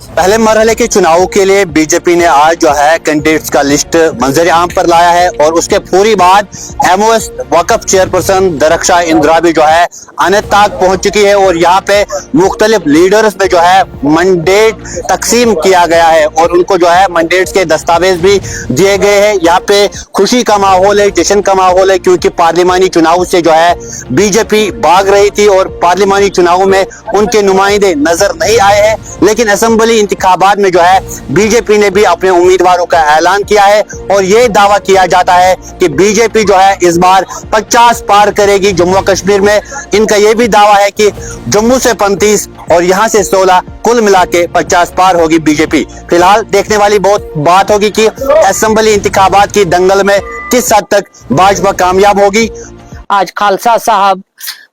पहले मरहले के चुनाव के लिए बीजेपी ने आज जो है कैंडिडेट्स का लिस्ट मंजर आम पर लाया है और उसके पूरी बाद एमओएस वक्फ चेयरपर्सन दरख्शा इंदिरा भी जो है अनंतनाग पहुंच चुकी है और यहाँ पे मुख्तलिफ लीडर्स में जो है मंडेट तकसीम किया गया है और उनको जो है मंडेट्स के दस्तावेज भी दिए गए हैं। यहाँ पे खुशी का माहौल है, जश्न का माहौल है, क्योंकि पार्लिमानी चुनाव से जो है बीजेपी भाग रही थी और पार्लिमानी चुनाव में उनके नुमाइंदे नजर नहीं आए हैं। लेकिन असेंबली इंतखाबात में जो है बीजेपी ने भी अपने उम्मीदवारों का ऐलान किया है और ये दावा किया जाता है कि बीजेपी जो है इस बार 50 पार करेगी जम्मू कश्मीर में। इनका ये भी दावा है कि जम्मू से 35 और यहाँ से 16 कुल मिला के 50 पार होगी बीजेपी। फिलहाल देखने वाली बहुत बात होगी कि असेंबली इंतखाबात की दंगल में किस हद तक भाजपा कामयाब होगी। आज खालसा साहब,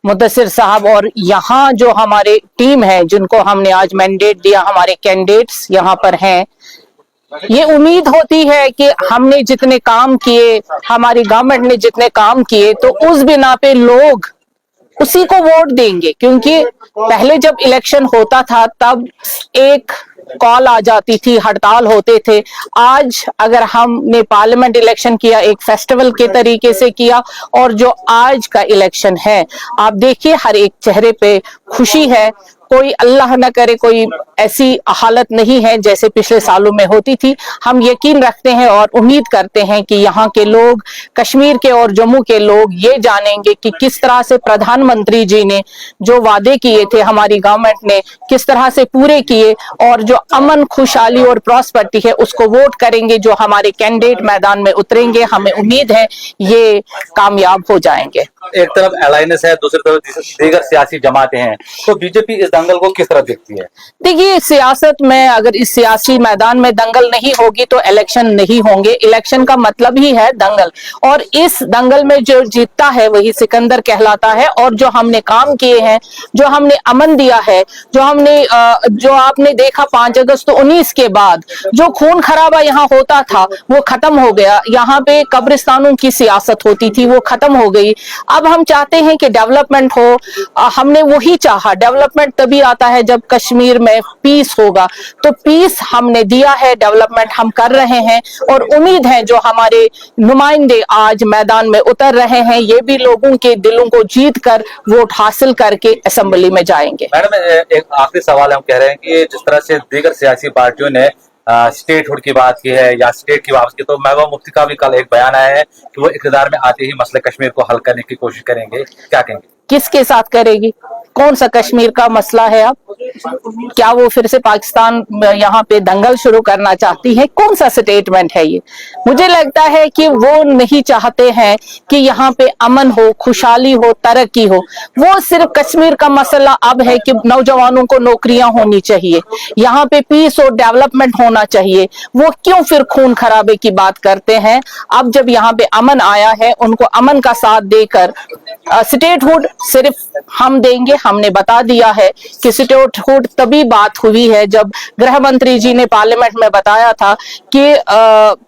मुदस्सिर साहब और यहाँ जो हमारे टीम है जिनको हमने आज मैंडेट दिया, हमारे कैंडिडेट्स यहाँ पर हैं। ये उम्मीद होती है कि हमने जितने काम किए, हमारी गवर्नमेंट ने जितने काम किए, तो उस बिना पे लोग उसी को वोट देंगे। क्योंकि पहले जब इलेक्शन होता था तब एक कॉल आ जाती थी, हड़ताल होते थे। आज अगर हमने पार्लियामेंट इलेक्शन किया, एक फेस्टिवल के तरीके से किया, और जो आज का इलेक्शन है आप देखिए हर एक चेहरे पे खुशी है। कोई अल्लाह न करे कोई ऐसी हालत नहीं है जैसे पिछले सालों में होती थी। हम यकीन रखते हैं और उम्मीद करते हैं कि यहाँ के लोग, कश्मीर के और जम्मू के लोग ये जानेंगे कि किस तरह से प्रधानमंत्री जी ने जो वादे किए थे, हमारी गवर्नमेंट ने किस तरह से पूरे किए, और जो अमन, खुशहाली और प्रॉस्पेरिटी है उसको वोट करेंगे। जो हमारे कैंडिडेट मैदान में उतरेंगे, हमें उम्मीद है ये कामयाब हो जाएंगे। एक तरफ अलायंस है, दूसरी तरफ दीगर सियासी जमातें हैं, तो बीजेपी इस दंगल को किस तरह देखती है? देखिए, सियासत में अगर इस सियासी मैदान में दंगल नहीं होगी तो इलेक्शन नहीं होंगे। इलेक्शन का मतलब ही है दंगल, और इस दंगल में जो जीतता है वही सिकंदर कहलाता है। और जो हमने काम किए हैं, जो हमने अमन दिया है, जो आपने देखा 5 अगस्त 19 के बाद जो खून खराबा यहाँ होता था वो खत्म हो गया। यहाँ पे कब्रिस्तानों की सियासत होती थी, वो खत्म हो गई। अब हम चाहते हैं कि डेवलपमेंट हो। हमने वही चाहा। डेवलपमेंट तभी आता है जब कश्मीर में पीस होगा, तो पीस हमने दिया है, डेवलपमेंट हम कर रहे हैं। और उम्मीद है जो हमारे नुमाइंदे आज मैदान में उतर रहे हैं, ये भी लोगों के दिलों को जीत कर वोट हासिल करके असेंबली में जाएंगे। मैडम, एक आखिरी सवाल हम कह रहे हैं कि जिस तरह से दीगर सियासी पार्टियों ने स्टेटहुड की बात की है या स्टेट की बात की, तो महबूबा मुफ्ती का भी कल एक बयान आया है कि वो इक़्तिदार में आते ही मसले कश्मीर को हल करने की कोशिश करेंगे। क्या कहेंगे? किसके साथ करेगी? कौन सा कश्मीर का मसला है? आप क्या वो फिर से पाकिस्तान यहाँ पे दंगल शुरू करना चाहती है? कौन सा स्टेटमेंट है ये? मुझे लगता है कि वो नहीं चाहते हैं कि यहाँ पे अमन हो, खुशहाली हो, तरक्की हो। वो सिर्फ कश्मीर का मसला अब है कि नौजवानों को नौकरियां होनी चाहिए, यहाँ पे पीस और डेवलपमेंट होना चाहिए। वो क्यों फिर खून खराबे की बात करते हैं? अब जब यहाँ पे अमन आया है, उनको अमन का साथ देकर स्टेटहुड सिर्फ हम देंगे। हमने बता दिया है कि स्टेटहुड तभी बात हुई है जब गृह मंत्री जी ने पार्लियामेंट में बताया था कि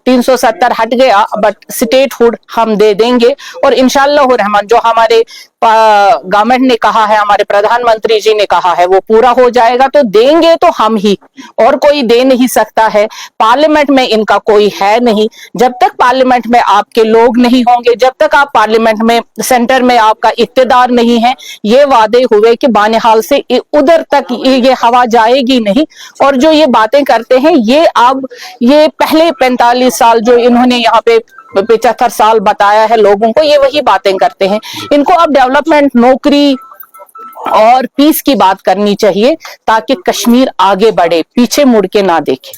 370 हट गया, बट स्टेटहुड हम दे देंगे। और इंशाअल्लाह रहमान जो हमारे गवर्नमेंट ने कहा है, हमारे प्रधानमंत्री जी ने कहा है, वो पूरा हो जाएगा। तो देंगे तो हम ही, और कोई दे नहीं सकता है। पार्लियामेंट में इनका कोई है नहीं। जब तक पार्लियामेंट में आपके लोग नहीं होंगे, जब तक आप पार्लियामेंट में, सेंटर में आपका इक्तदार नहीं है, ये वादे हुए कि बानिहाल से उधर तक ये हवा जाएगी नहीं। और जो ये बातें करते हैं, ये पहले 45 साल जो इन्होंने यहाँ पे 75 साल बताया है लोगों को, ये वही बातें करते हैं। इनको अब डेवलपमेंट, नौकरी और पीस की बात करनी चाहिए ताकि कश्मीर आगे बढ़े, पीछे मुड़ के ना देखे।